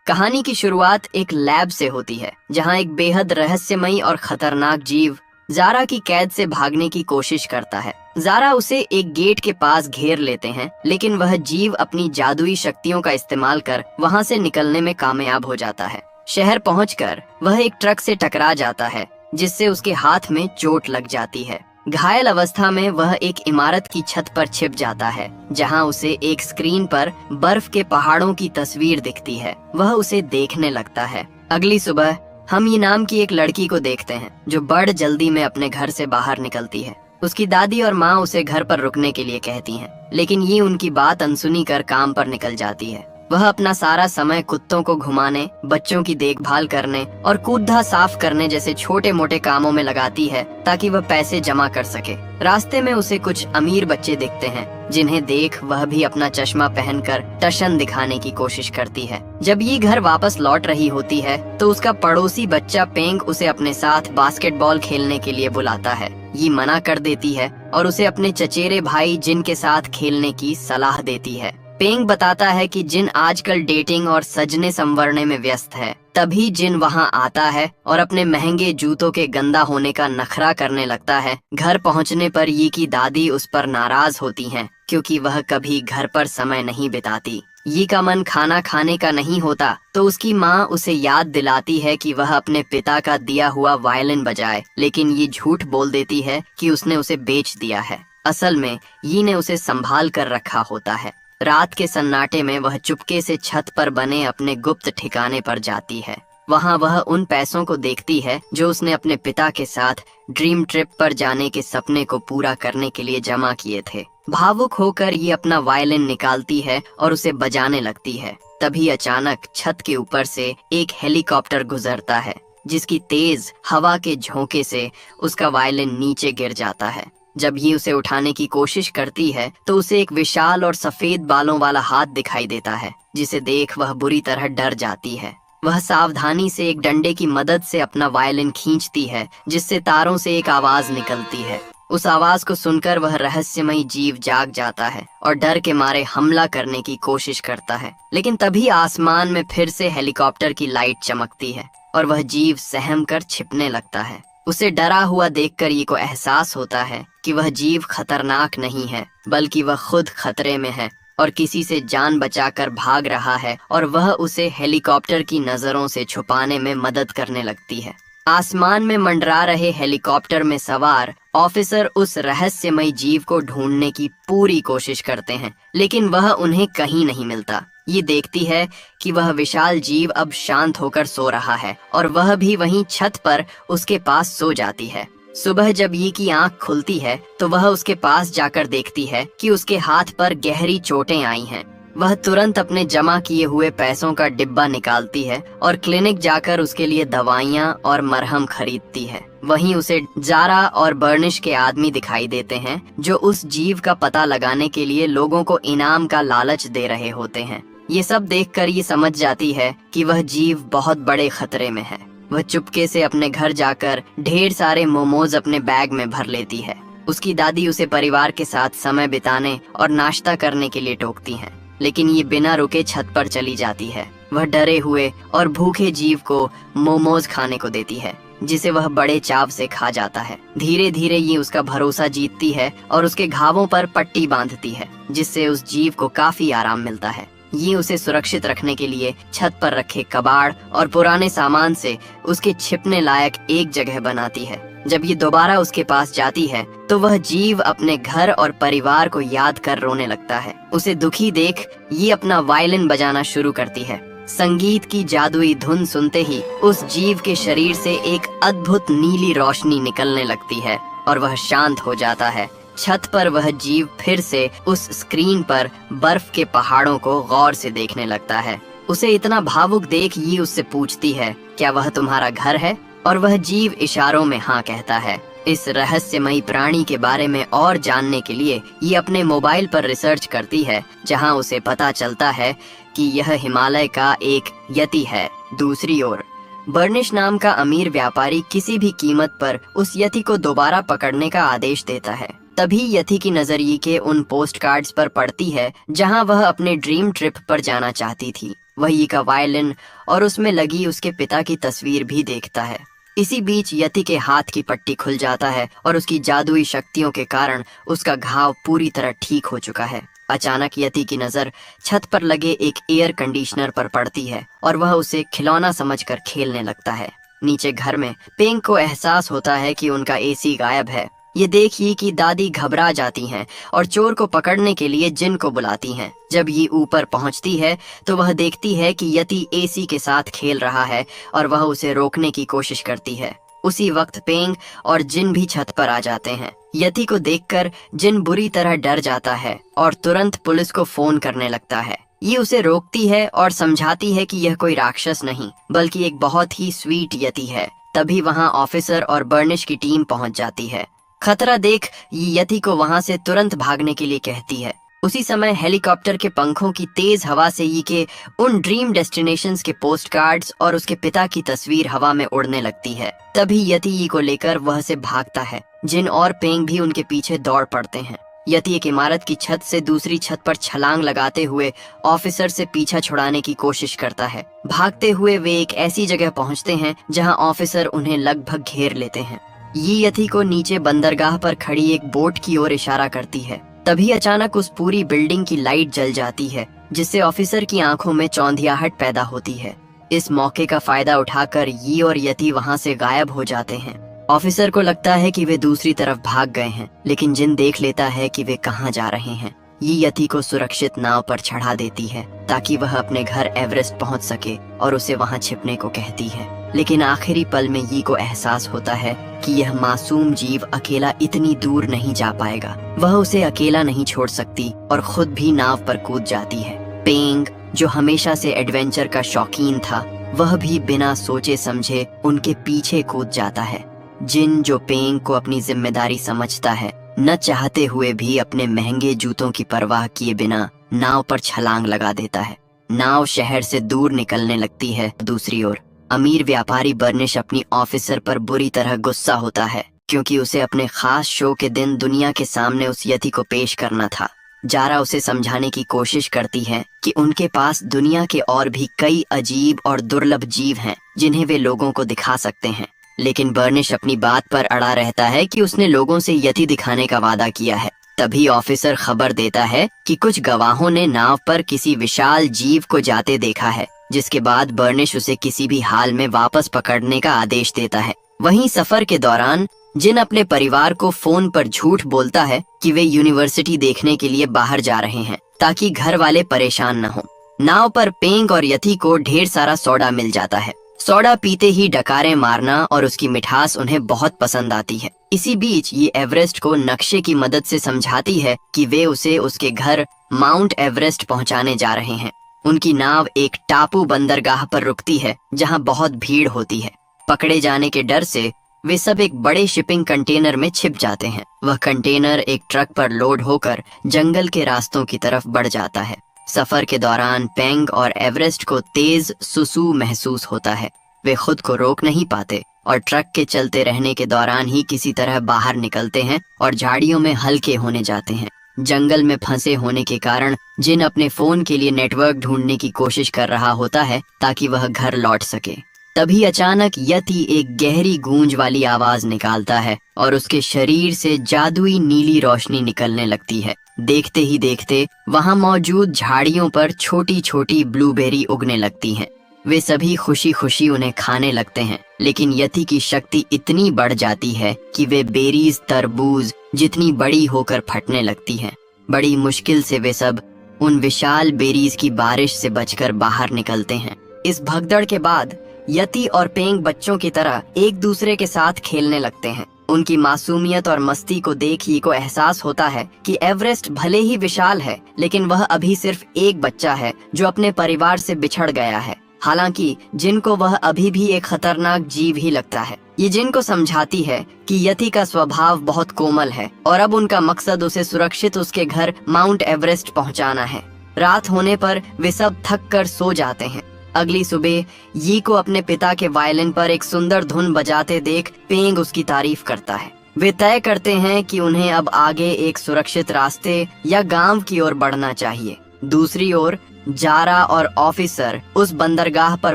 कहानी की शुरुआत एक लैब से होती है, जहां एक बेहद रहस्यमयी और खतरनाक जीव जारा की कैद से भागने की कोशिश करता है। जारा उसे एक गेट के पास घेर लेते हैं, लेकिन वह जीव अपनी जादुई शक्तियों का इस्तेमाल कर वहां से निकलने में कामयाब हो जाता है। शहर पहुंचकर वह एक ट्रक से टकरा जाता है, जिससे उसके हाथ में चोट लग जाती है। घायल अवस्था में वह एक इमारत की छत पर छिप जाता है, जहां उसे एक स्क्रीन पर बर्फ के पहाड़ों की तस्वीर दिखती है। वह उसे देखने लगता है। अगली सुबह हम ये नाम की एक लड़की को देखते हैं, जो बड़ जल्दी में अपने घर से बाहर निकलती है। उसकी दादी और माँ उसे घर पर रुकने के लिए कहती हैं, लेकिन ये उनकी बात अनसुनी कर काम पर निकल जाती है। वह अपना सारा समय कुत्तों को घुमाने, बच्चों की देखभाल करने और कूड़ा साफ करने जैसे छोटे मोटे कामों में लगाती है, ताकि वह पैसे जमा कर सके। रास्ते में उसे कुछ अमीर बच्चे दिखते हैं, जिन्हें देख वह भी अपना चश्मा पहनकर टशन दिखाने की कोशिश करती है। जब ये घर वापस लौट रही होती है, तो उसका पड़ोसी बच्चा पेंग उसे अपने साथ बास्केटबॉल खेलने के लिए बुलाता है। ये मना कर देती है और उसे अपने चचेरे भाई जिन के साथ खेलने की सलाह देती है। पेंग बताता है कि जिन आजकल डेटिंग और सजने संवरने में व्यस्त है, तभी जिन वहां आता है और अपने महंगे जूतों के गंदा होने का नखरा करने लगता है। घर पहुंचने पर ये की दादी उस पर नाराज होती हैं, क्योंकि वह कभी घर पर समय नहीं बिताती। ये का मन खाना खाने का नहीं होता, तो उसकी माँ उसे याद दिलाती है कि वह अपने पिता का दिया हुआ वायलिन बजाए, लेकिन ये झूठ बोल देती है कि उसने उसे बेच दिया है। असल में ये ने उसे संभाल कर रखा होता है। रात के सन्नाटे में वह चुपके से छत पर बने अपने गुप्त ठिकाने पर जाती है। वहां वह उन पैसों को देखती है जो उसने अपने पिता के साथ ड्रीम ट्रिप पर जाने के सपने को पूरा करने के लिए जमा किए थे। भावुक होकर ये अपना वायलिन निकालती है और उसे बजाने लगती है। तभी अचानक छत के ऊपर से एक हेलीकॉप्टर गुजरता है, जिसकी तेज हवा के झोंके से उसका वायलिन नीचे गिर जाता है। जब ये उसे उठाने की कोशिश करती है, तो उसे एक विशाल और सफेद बालों वाला हाथ दिखाई देता है, जिसे देख वह बुरी तरह डर जाती है। वह सावधानी से एक डंडे की मदद से अपना वायलिन खींचती है, जिससे तारों से एक आवाज निकलती है। उस आवाज को सुनकर वह रहस्यमयी जीव जाग जाता है और डर के मारे हमला करने की कोशिश करता है। लेकिन तभी आसमान में फिर से हेलीकॉप्टर की लाइट चमकती है और वह जीव सहम कर छिपने लगता है। उसे डरा हुआ देखकर ये को एहसास होता है कि वह जीव खतरनाक नहीं है, बल्कि वह खुद खतरे में है और किसी से जान बचाकर भाग रहा है, और वह उसे हेलीकॉप्टर की नजरों से छुपाने में मदद करने लगती है। आसमान में मंडरा रहे हेलीकॉप्टर में सवार ऑफिसर उस रहस्यमयी जीव को ढूंढने की पूरी कोशिश करते हैं, लेकिन वह उन्हें कहीं नहीं मिलता। ये देखती है कि वह विशाल जीव अब शांत होकर सो रहा है, और वह भी वहीं छत पर उसके पास सो जाती है। सुबह जब ये की आंख खुलती है, तो वह उसके पास जाकर देखती है कि उसके हाथ पर गहरी चोटें आई हैं। वह तुरंत अपने जमा किए हुए पैसों का डिब्बा निकालती है और क्लिनिक जाकर उसके लिए दवाइयाँ और मरहम खरीदती है। वहीं उसे जारा और बर्निश के आदमी दिखाई देते हैं, जो उस जीव का पता लगाने के लिए लोगों को इनाम का लालच दे रहे होते हैं। ये सब देखकर ये समझ जाती है कि वह जीव बहुत बड़े खतरे में है। वह चुपके से अपने घर जाकर ढेर सारे मोमोज अपने बैग में भर लेती है। उसकी दादी उसे परिवार के साथ समय बिताने और नाश्ता करने के लिए टोकती हैं, लेकिन ये बिना रुके छत पर चली जाती है। वह डरे हुए और भूखे जीव को मोमोज खाने को देती है, जिसे वह बड़े चाव से खा जाता है। धीरे धीरे ये उसका भरोसा जीतती है और उसके घावों पर पट्टी बांधती है, जिससे उस जीव को काफी आराम मिलता है। ये उसे सुरक्षित रखने के लिए छत पर रखे कबाड़ और पुराने सामान से उसके छिपने लायक एक जगह बनाती है। जब ये दोबारा उसके पास जाती है, तो वह जीव अपने घर और परिवार को याद कर रोने लगता है। उसे दुखी देख ये अपना वायलिन बजाना शुरू करती है। संगीत की जादुई धुन सुनते ही उस जीव के शरीर से एक अद्भुत नीली रोशनी निकलने लगती है और वह शांत हो जाता है। छत पर वह जीव फिर से उस स्क्रीन पर बर्फ के पहाड़ों को गौर से देखने लगता है। उसे इतना भावुक देख ये उससे पूछती है, क्या वह तुम्हारा घर है? और वह जीव इशारों में हाँ कहता है। इस रहस्यमयी प्राणी के बारे में और जानने के लिए ये अपने मोबाइल पर रिसर्च करती है, जहां उसे पता चलता है कि यह हिमालय का एक यति है। दूसरी ओर बर्निश नाम का अमीर व्यापारी किसी भी कीमत पर उस यति को दोबारा पकड़ने का आदेश देता है। तभी यति की नजर ये के उन पोस्ट कार्ड्स पर पड़ती है, जहां वह अपने ड्रीम ट्रिप पर जाना चाहती थी। वह यी का वायलिन और उसमें लगी उसके पिता की तस्वीर भी देखता है। इसी बीच यति के हाथ की पट्टी खुल जाता है और उसकी जादुई शक्तियों के कारण उसका घाव पूरी तरह ठीक हो चुका है। अचानक यति की नजर छत पर लगे एक एयर कंडीशनर पर पड़ती है और वह उसे खिलौना समझकर खेलने लगता है। नीचे घर में पेंग को एहसास होता है कि उनका एसी गायब है। ये देखिए कि दादी घबरा जाती हैं और चोर को पकड़ने के लिए जिन को बुलाती हैं। जब ये ऊपर पहुंचती है तो वह देखती है कि यति एसी के साथ खेल रहा है और वह उसे रोकने की कोशिश करती है। उसी वक्त पेंग और जिन भी छत पर आ जाते हैं। यति को देखकर जिन बुरी तरह डर जाता है और तुरंत पुलिस को फोन करने लगता है। ये उसे रोकती है और समझाती है कि यह कोई राक्षस नहीं बल्कि एक बहुत ही स्वीट यति है। तभी वहां ऑफिसर और बर्निश की टीम पहुंच जाती है। खतरा देख ये यति को वहां से तुरंत भागने के लिए कहती है। उसी समय हेलीकॉप्टर के पंखों की तेज हवा से ये के उन ड्रीम डेस्टिनेशंस के पोस्ट कार्ड्स और उसके पिता की तस्वीर हवा में उड़ने लगती है। तभी यति ये को लेकर वह से भागता है। जिन और पेंग भी उनके पीछे दौड़ पड़ते हैं। यति एक इमारत की छत से दूसरी छत पर छलांग लगाते हुए ऑफिसर से पीछा छुड़ाने की कोशिश करता है। भागते हुए वे एक ऐसी जगह पहुंचते हैं जहां ऑफिसर उन्हें लगभग घेर लेते हैं। ये यति को नीचे बंदरगाह पर खड़ी एक बोट की ओर इशारा करती है। तभी अचानक उस पूरी बिल्डिंग की लाइट जल जाती है जिससे ऑफिसर की आंखों में चौंधियाहट पैदा होती है। इस मौके का फायदा उठाकर ये और यति वहां से गायब हो जाते हैं। ऑफिसर को लगता है कि वे दूसरी तरफ भाग गए हैं, लेकिन जिन देख लेता है कि वे कहां जा रहे हैं। ये यति को सुरक्षित नाव पर चढ़ा देती है ताकि वह अपने घर एवरेस्ट पहुंच सके और उसे वहां छिपने को कहती है। लेकिन आखिरी पल में ये को एहसास होता है कि यह मासूम जीव अकेला इतनी दूर नहीं जा पाएगा। वह उसे अकेला नहीं छोड़ सकती और खुद भी नाव पर कूद जाती है। पेंग जो हमेशा से एडवेंचर का शौकीन था, वह भी बिना सोचे समझे उनके पीछे कूद जाता है। जिन जो पेंग को अपनी जिम्मेदारी समझता है, न चाहते हुए भी अपने महंगे जूतों की परवाह किए बिना नाव पर छलांग लगा देता है। नाव शहर से दूर निकलने लगती है। दूसरी ओर अमीर व्यापारी बर्निश अपनी ऑफिसर पर बुरी तरह गुस्सा होता है क्योंकि उसे अपने खास शो के दिन दुनिया के सामने उस यति को पेश करना था। जारा उसे समझाने की कोशिश करती है कि उनके पास दुनिया के और भी कई अजीब और दुर्लभ जीव हैं जिन्हें वे लोगों को दिखा सकते हैं। लेकिन बर्निश अपनी बात पर अड़ा रहता है कि उसने लोगों से यति दिखाने का वादा किया है। तभी ऑफिसर खबर देता है कि कुछ गवाहों ने नाव पर किसी विशाल जीव को जाते देखा है, जिसके बाद बर्निश उसे किसी भी हाल में वापस पकड़ने का आदेश देता है। वहीं सफर के दौरान जिन अपने परिवार को फोन पर झूठ बोलता है कि वे यूनिवर्सिटी देखने के लिए बाहर जा रहे हैं ताकि घर वाले परेशान न हो। नाव पर पेंग और यति को ढेर सारा सोडा मिल जाता है। सोडा पीते ही डकारे मारना और उसकी मिठास उन्हें बहुत पसंद आती है। इसी बीच ये एवरेस्ट को नक्शे की मदद से समझाती है कि वे उसे उसके घर माउंट एवरेस्ट पहुंचाने जा रहे हैं। उनकी नाव एक टापू बंदरगाह पर रुकती है जहां बहुत भीड़ होती है। पकड़े जाने के डर से वे सब एक बड़े शिपिंग कंटेनर में छिप जाते हैं। वह कंटेनर एक ट्रक पर लोड होकर जंगल के रास्तों की तरफ बढ़ जाता है। सफर के दौरान पेंग और एवरेस्ट को तेज सुसु महसूस होता है। वे खुद को रोक नहीं पाते और ट्रक के चलते रहने के दौरान ही किसी तरह बाहर निकलते हैं और झाड़ियों में हल्के होने जाते हैं। जंगल में फंसे होने के कारण जिन अपने फोन के लिए नेटवर्क ढूंढने की कोशिश कर रहा होता है ताकि वह घर लौट सके। तभी अचानक यति एक गहरी गूंज वाली आवाज निकालता है और उसके शरीर से जादुई नीली रोशनी निकलने लगती है। देखते ही देखते वहां मौजूद झाड़ियों पर छोटी छोटी ब्लूबेरी उगने लगती हैं। वे सभी खुशी खुशी उन्हें खाने लगते हैं, लेकिन यति की शक्ति इतनी बढ़ जाती है कि वे बेरीज तरबूज जितनी बड़ी होकर फटने लगती हैं। बड़ी मुश्किल से वे सब उन विशाल बेरीज की बारिश से बचकर बाहर निकलते हैं। इस भगदड़ के बाद यति और पेंग बच्चों की तरह एक दूसरे के साथ खेलने लगते हैं। उनकी मासूमियत और मस्ती को देख ये को एहसास होता है कि एवरेस्ट भले ही विशाल है, लेकिन वह अभी सिर्फ एक बच्चा है जो अपने परिवार से बिछड़ गया है। हालांकि जिन को वह अभी भी एक खतरनाक जीव ही लगता है। ये जिन को समझाती है कि यति का स्वभाव बहुत कोमल है और अब उनका मकसद उसे सुरक्षित उसके घर माउंट एवरेस्ट पहुंचाना है। रात होने पर वे सब थक कर सो जाते हैं। अगली सुबह यी को अपने पिता के वायलिन पर एक सुंदर धुन बजाते देख पेंग उसकी तारीफ करता है। वे तय करते हैं कि उन्हें अब आगे एक सुरक्षित रास्ते या गांव की ओर बढ़ना चाहिए। दूसरी ओर जारा और ऑफिसर उस बंदरगाह पर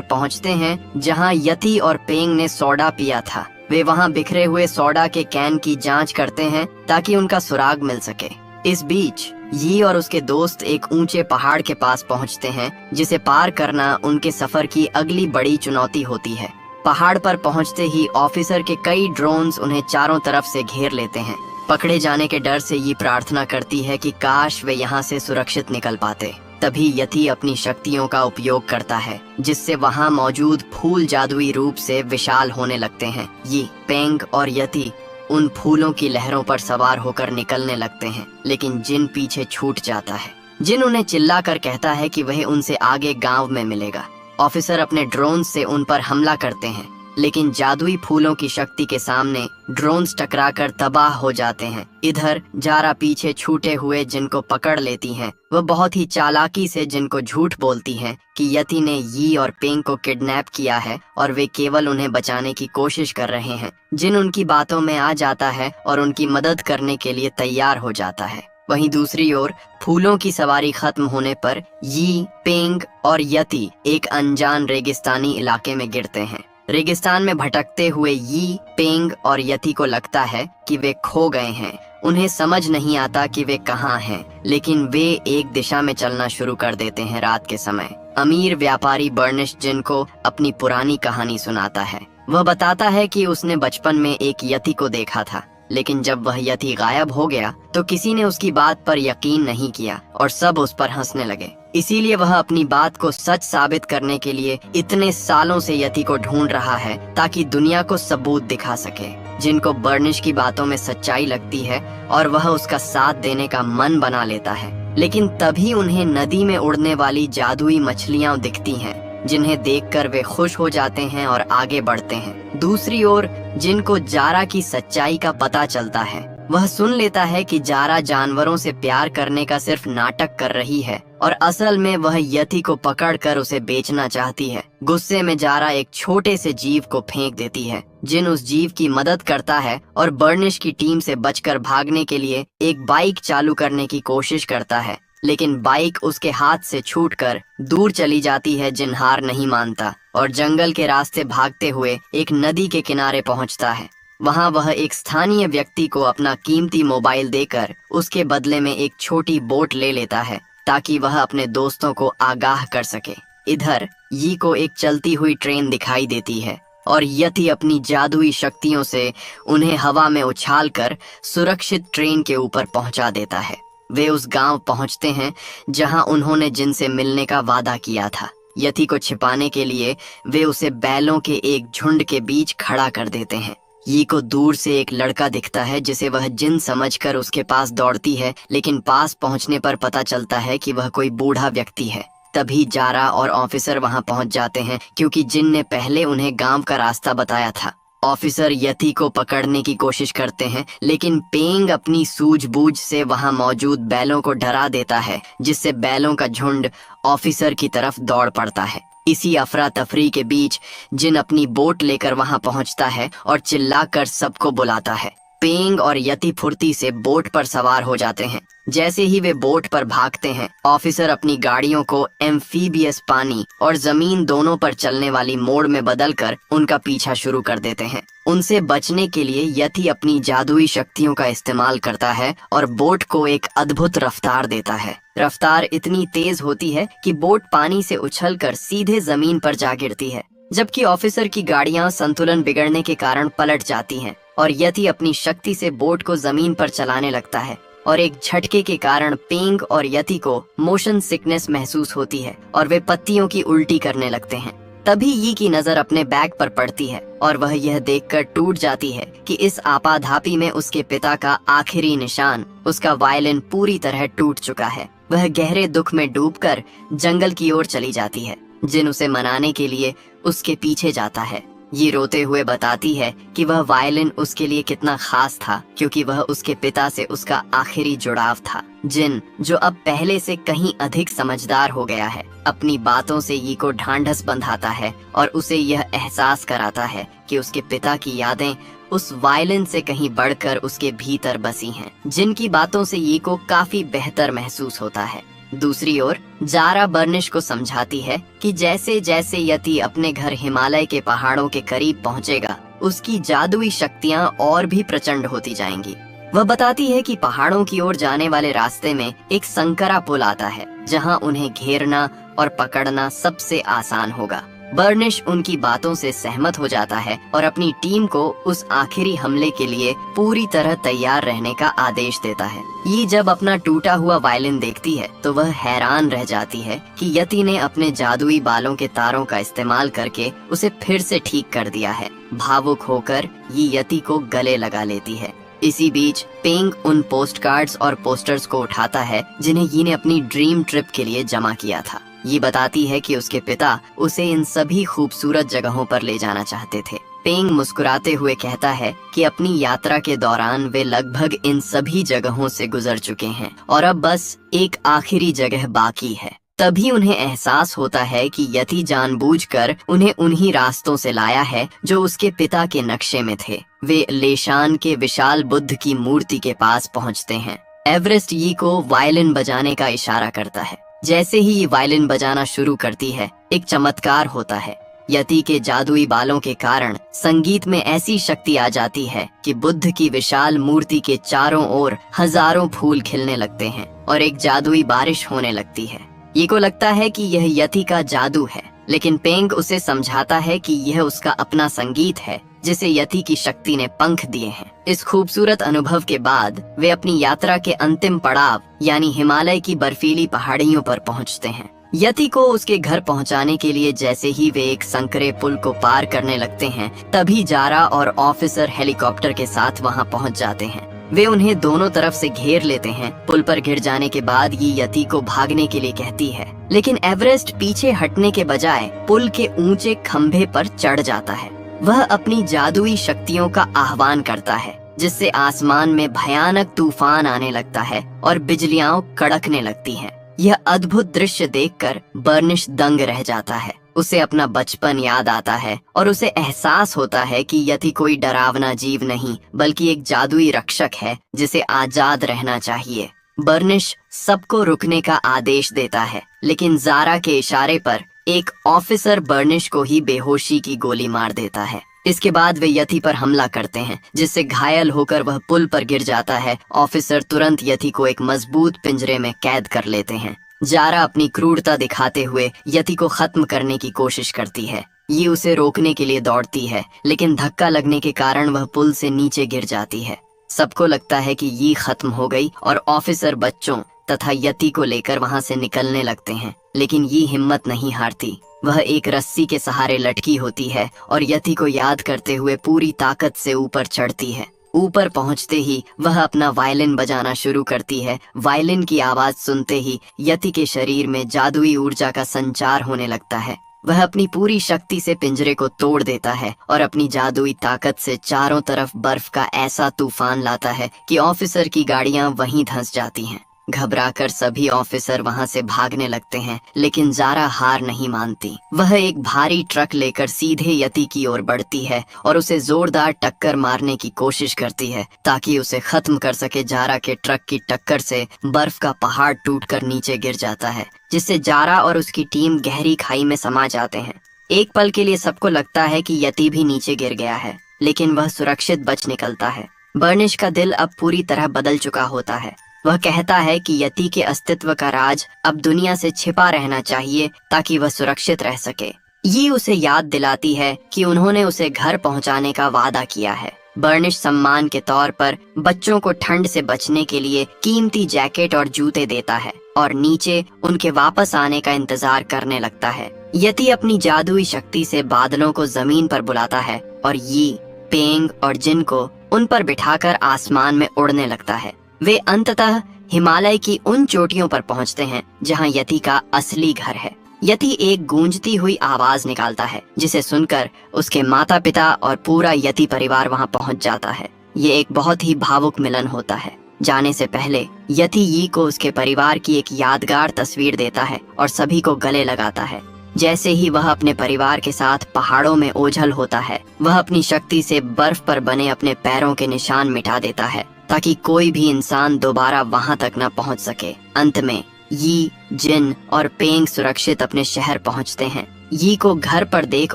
पहुंचते हैं जहां यति और पेंग ने सोडा पिया था। वे वहां बिखरे हुए सोडा के कैन की जांच करते हैं ताकि उनका सुराग मिल सके। इस बीच यी और उसके दोस्त एक ऊंचे पहाड़ के पास पहुंचते हैं जिसे पार करना उनके सफर की अगली बड़ी चुनौती होती है। पहाड़ पर पहुंचते ही ऑफिसर के कई ड्रोन्स उन्हें चारों तरफ से घेर लेते हैं। पकड़े जाने के डर से ये प्रार्थना करती है कि काश वे यहाँ से सुरक्षित निकल पाते। तभी यति अपनी शक्तियों का उपयोग करता है जिससे वहाँ मौजूद फूल जादुई रूप से विशाल होने लगते हैं। ये पेंग और यति उन फूलों की लहरों पर सवार होकर निकलने लगते हैं, लेकिन जिन पीछे छूट जाता है। जिन उन्हें चिल्लाकर कहता है कि वह उनसे आगे गांव में मिलेगा। ऑफिसर अपने ड्रोन से उन पर हमला करते हैं, लेकिन जादुई फूलों की शक्ति के सामने ड्रोन्स टकराकर तबाह हो जाते हैं। इधर जारा पीछे छूटे हुए जिनको पकड़ लेती हैं। वह बहुत ही चालाकी से जिनको झूठ बोलती हैं कि यति ने यी और पेंग को किडनैप किया है और वे केवल उन्हें बचाने की कोशिश कर रहे हैं। जिन उनकी बातों में आ जाता है और उनकी मदद करने के लिए तैयार हो जाता है। वहीं दूसरी ओर फूलों की सवारी खत्म होने पर यी, पेंग और यति एक अनजान रेगिस्तानी इलाके में गिरते हैं। रेगिस्तान में भटकते हुए यी, पेंग और यति को लगता है कि वे खो गए हैं। उन्हें समझ नहीं आता कि वे कहाँ हैं, लेकिन वे एक दिशा में चलना शुरू कर देते हैं। रात के समय अमीर व्यापारी बर्निश जिनको अपनी पुरानी कहानी सुनाता है। वह बताता है कि उसने बचपन में एक यति को देखा था, लेकिन जब वह यति गायब हो गया तो किसी ने उसकी बात पर यकीन नहीं किया और सब उस पर हंसने लगे। इसीलिए वह अपनी बात को सच साबित करने के लिए इतने सालों से यति को ढूंढ रहा है ताकि दुनिया को सबूत दिखा सके। जिनको बर्निश की बातों में सच्चाई लगती है और वह उसका साथ देने का मन बना लेता है, लेकिन तभी उन्हें नदी में उड़ने वाली जादुई मछलियां दिखती हैं, जिन्हें देखकर वे खुश हो जाते हैं और आगे बढ़ते हैं। दूसरी ओर जिनको जारा की सच्चाई का पता चलता है, वह सुन लेता है कि जारा जानवरों से प्यार करने का सिर्फ नाटक कर रही है और असल में वह यति को पकड़कर उसे बेचना चाहती है। गुस्से में जारा एक छोटे से जीव को फेंक देती है। जिन उस जीव की मदद करता है और बर्निश की टीम से बचकर भागने के लिए एक बाइक चालू करने की कोशिश करता है, लेकिन बाइक उसके हाथ से छूटकर दूर चली जाती है। जिन हार नहीं मानता और जंगल के रास्ते भागते हुए एक नदी के किनारे पहुंचता है। वहां वह एक स्थानीय व्यक्ति को अपना कीमती मोबाइल देकर उसके बदले में एक छोटी बोट ले लेता है ताकि वह अपने दोस्तों को आगाह कर सके। इधर यी को एक चलती हुई ट्रेन दिखाई देती है और यति अपनी जादुई शक्तियों से उन्हें हवा में उछालकर सुरक्षित ट्रेन के ऊपर पहुंचा देता है। वे उस गांव पहुंचते हैं जहां उन्होंने जिनसे मिलने का वादा किया था। यति को छिपाने के लिए वे उसे बैलों के एक झुंड के बीच खड़ा कर देते हैं। यी को दूर से एक लड़का दिखता है जिसे वह जिन समझकर उसके पास दौड़ती है, लेकिन पास पहुंचने पर पता चलता है कि वह कोई बूढ़ा व्यक्ति है। तभी जारा और ऑफिसर वहां पहुंच जाते हैं क्योंकि जिन ने पहले उन्हें गांव का रास्ता बताया था। ऑफिसर यति को पकड़ने की कोशिश करते हैं, लेकिन पेंग अपनी सूझबूझ से वहां मौजूद बैलों को डरा देता है, जिससे बैलों का झुंड ऑफिसर की तरफ दौड़ पड़ता है। इसी अफरा तफरी के बीच जिन अपनी बोट लेकर वहां पहुंचता है और चिल्लाकर सबको बुलाता है। पेंग और यति फुर्ती से बोट पर सवार हो जाते हैं। जैसे ही वे बोट पर भागते हैं, ऑफिसर अपनी गाड़ियों को एम्फीबियस पानी और जमीन दोनों पर चलने वाली मोड़ में बदलकर उनका पीछा शुरू कर देते हैं। उनसे बचने के लिए यति अपनी जादुई शक्तियों का इस्तेमाल करता है और बोट को एक अद्भुत रफ्तार देता है। रफ्तार इतनी तेज होती है कि बोट पानी से उछलकर सीधे जमीन पर जा गिरती है, जबकि ऑफिसर की गाड़ियां संतुलन बिगड़ने के कारण पलट जाती हैं और यति अपनी शक्ति से बोट को जमीन पर चलाने लगता है और एक झटके के कारण पेंग और यति को मोशन सिकनेस महसूस होती है और वे पत्तियों की उल्टी करने लगते हैं। तभी यी की नजर अपने बैग पर पड़ती है और वह यह देखकर टूट जाती है कि इस आपाधापी में उसके पिता का आखिरी निशान, उसका वायलिन पूरी तरह टूट चुका है। वह गहरे दुख में डूबकर जंगल की ओर चली जाती है। जिन उसे मनाने के लिए उसके पीछे जाता है। ये रोते हुए बताती है कि वह वायलिन उसके लिए कितना खास था, क्योंकि वह उसके पिता से उसका आखिरी जुड़ाव था। जिन, जो अब पहले से कहीं अधिक समझदार हो गया है, अपनी बातों से यी को ढांढस बंधाता है और उसे यह एहसास कराता है कि उसके पिता की यादें उस वायलिन से कहीं बढ़कर उसके भीतर बसी हैं। जिन की बातों से यी को काफी बेहतर महसूस होता है। दूसरी ओर जारा बर्निश को समझाती है कि जैसे जैसे यति अपने घर हिमालय के पहाड़ों के करीब पहुंचेगा, उसकी जादुई शक्तियां और भी प्रचंड होती जाएंगी। वह बताती है कि पहाड़ों की ओर जाने वाले रास्ते में एक संकरा पुल आता है, जहां उन्हें घेरना और पकड़ना सबसे आसान होगा। बर्निश उनकी बातों से सहमत हो जाता है और अपनी टीम को उस आखिरी हमले के लिए पूरी तरह तैयार रहने का आदेश देता है। ये जब अपना टूटा हुआ वायलिन देखती है तो वह हैरान रह जाती है कि यति ने अपने जादुई बालों के तारों का इस्तेमाल करके उसे फिर से ठीक कर दिया है। भावुक होकर ये यति को गले लगा लेती है। इसी बीच पेंग उन पोस्ट कार्ड्स और पोस्टर्स को उठाता है जिन्हें ये ने अपनी ड्रीम ट्रिप के लिए जमा किया था। ये बताती है कि उसके पिता उसे इन सभी खूबसूरत जगहों पर ले जाना चाहते थे। पेंग मुस्कुराते हुए कहता है कि अपनी यात्रा के दौरान वे लगभग इन सभी जगहों से गुजर चुके हैं और अब बस एक आखिरी जगह बाकी है। तभी उन्हें एहसास होता है कि यति जानबूझकर उन्हें उन्हीं रास्तों से लाया है जो उसके पिता के नक्शे में थे। वे लेशान के विशाल बुद्ध की मूर्ति के पास पहुंचते हैं। एवरेस्ट यी को वायलिन बजाने का इशारा करता है। जैसे ही ये वायलिन बजाना शुरू करती है, एक चमत्कार होता है। यति के जादुई बालों के कारण संगीत में ऐसी शक्ति आ जाती है कि बुद्ध की विशाल मूर्ति के चारों ओर हजारों फूल खिलने लगते हैं और एक जादुई बारिश होने लगती है। ये को लगता है कि यह यति का जादू है, लेकिन पेंग उसे समझाता है कि यह उसका अपना संगीत है जिसे यति की शक्ति ने पंख दिए हैं। इस खूबसूरत अनुभव के बाद वे अपनी यात्रा के अंतिम पड़ाव यानी हिमालय की बर्फीली पहाड़ियों पर पहुंचते हैं। यति को उसके घर पहुंचाने के लिए जैसे ही वे एक संकरे पुल को पार करने लगते हैं, तभी जारा और ऑफिसर हेलीकॉप्टर के साथ वहां पहुंच जाते हैं। वे उन्हें दोनों तरफ से घेर लेते हैं। पुल पर गिर जाने के बाद ये यति को भागने के लिए कहती है, लेकिन एवरेस्ट पीछे हटने के बजाय पुल के ऊंचे खंभे पर चढ़ जाता है। वह अपनी जादुई शक्तियों का आह्वान करता है, जिससे आसमान में भयानक तूफान आने लगता है और बिजलियां कड़कने लगती हैं। यह अद्भुत दृश्य देखकर बर्निश दंग रह जाता है। उसे अपना बचपन याद आता है और उसे एहसास होता है कि यति कोई डरावना जीव नहीं, बल्कि एक जादुई रक्षक है जिसे आजाद रहना चाहिए। बर्निश सबको रुकने का आदेश देता है, लेकिन जारा के इशारे पर एक ऑफिसर बर्निश को ही बेहोशी की गोली मार देता है। इसके बाद वे यति पर हमला करते हैं, जिससे घायल होकर वह पुल पर गिर जाता है। ऑफिसर तुरंत यति को एक मजबूत पिंजरे में कैद कर लेते हैं। जारा अपनी क्रूरता दिखाते हुए यति को खत्म करने की कोशिश करती है। ये उसे रोकने के लिए दौड़ती है, लेकिन धक्का लगने के कारण वह पुल से नीचे गिर जाती है। सबको लगता है कि ये खत्म हो गई और ऑफिसर बच्चों तथा यति को लेकर वहां से निकलने लगते हैं, लेकिन ये हिम्मत नहीं हारती। वह एक रस्सी के सहारे लटकी होती है और यति को याद करते हुए पूरी ताकत से ऊपर चढ़ती है। ऊपर पहुंचते ही वह अपना वायलिन बजाना शुरू करती है। वायलिन की आवाज सुनते ही यति के शरीर में जादुई ऊर्जा का संचार होने लगता है। वह अपनी पूरी शक्ति से पिंजरे को तोड़ देता है और अपनी जादुई ताकत से चारों तरफ बर्फ का ऐसा तूफान लाता है कि ऑफिसर की गाड़ियां वहीं धंस जाती हैं। घबराकर सभी ऑफिसर वहां से भागने लगते हैं, लेकिन जारा हार नहीं मानती। वह एक भारी ट्रक लेकर सीधे यति की ओर बढ़ती है और उसे जोरदार टक्कर मारने की कोशिश करती है ताकि उसे खत्म कर सके। जारा के ट्रक की टक्कर से बर्फ का पहाड़ टूटकर नीचे गिर जाता है, जिससे जारा और उसकी टीम गहरी खाई में समा जाते हैं। एक पल के लिए सबको लगता है कि यति भी नीचे गिर गया है, लेकिन वह सुरक्षित बच निकलता है। बर्निश का दिल अब पूरी तरह बदल चुका होता है। वह कहता है कि यति के अस्तित्व का राज अब दुनिया से छिपा रहना चाहिए ताकि वह सुरक्षित रह सके। ये उसे याद दिलाती है कि उन्होंने उसे घर पहुंचाने का वादा किया है। बर्निश सम्मान के तौर पर बच्चों को ठंड से बचने के लिए कीमती जैकेट और जूते देता है और नीचे उनके वापस आने का इंतजार करने लगता है। यति अपनी जादुई शक्ति से बादलों को जमीन पर बुलाता है और ये पेंग और जिन को उन पर बिठाकर आसमान में उड़ने लगता है। वे अंततः हिमालय की उन चोटियों पर पहुंचते हैं जहां यति का असली घर है। यति एक गूंजती हुई आवाज निकालता है, जिसे सुनकर उसके माता पिता और पूरा यति परिवार वहां पहुंच जाता है। ये एक बहुत ही भावुक मिलन होता है। जाने से पहले यति यी को उसके परिवार की एक यादगार तस्वीर देता है और सभी को गले लगाता है। जैसे ही वह अपने परिवार के साथ पहाड़ों में ओझल होता है, वह अपनी शक्ति से बर्फ पर बने अपने पैरों के निशान मिटा देता है ताकि कोई भी इंसान दोबारा वहां तक न पहुंच सके। अंत में यी जिन और पेंग सुरक्षित अपने शहर पहुंचते हैं। यी को घर पर देख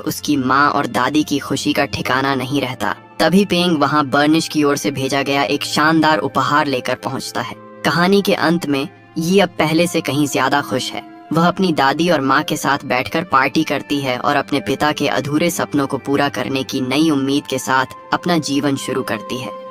उसकी माँ और दादी की खुशी का ठिकाना नहीं रहता। तभी पेंग वहाँ बर्निश की ओर से भेजा गया एक शानदार उपहार लेकर पहुंचता है। कहानी के अंत में यी अब पहले से कहीं ज्यादा खुश है। वह अपनी दादी और माँ के साथ बैठकर पार्टी करती है और अपने पिता के अधूरे सपनों को पूरा करने की नई उम्मीद के साथ अपना जीवन शुरू करती है।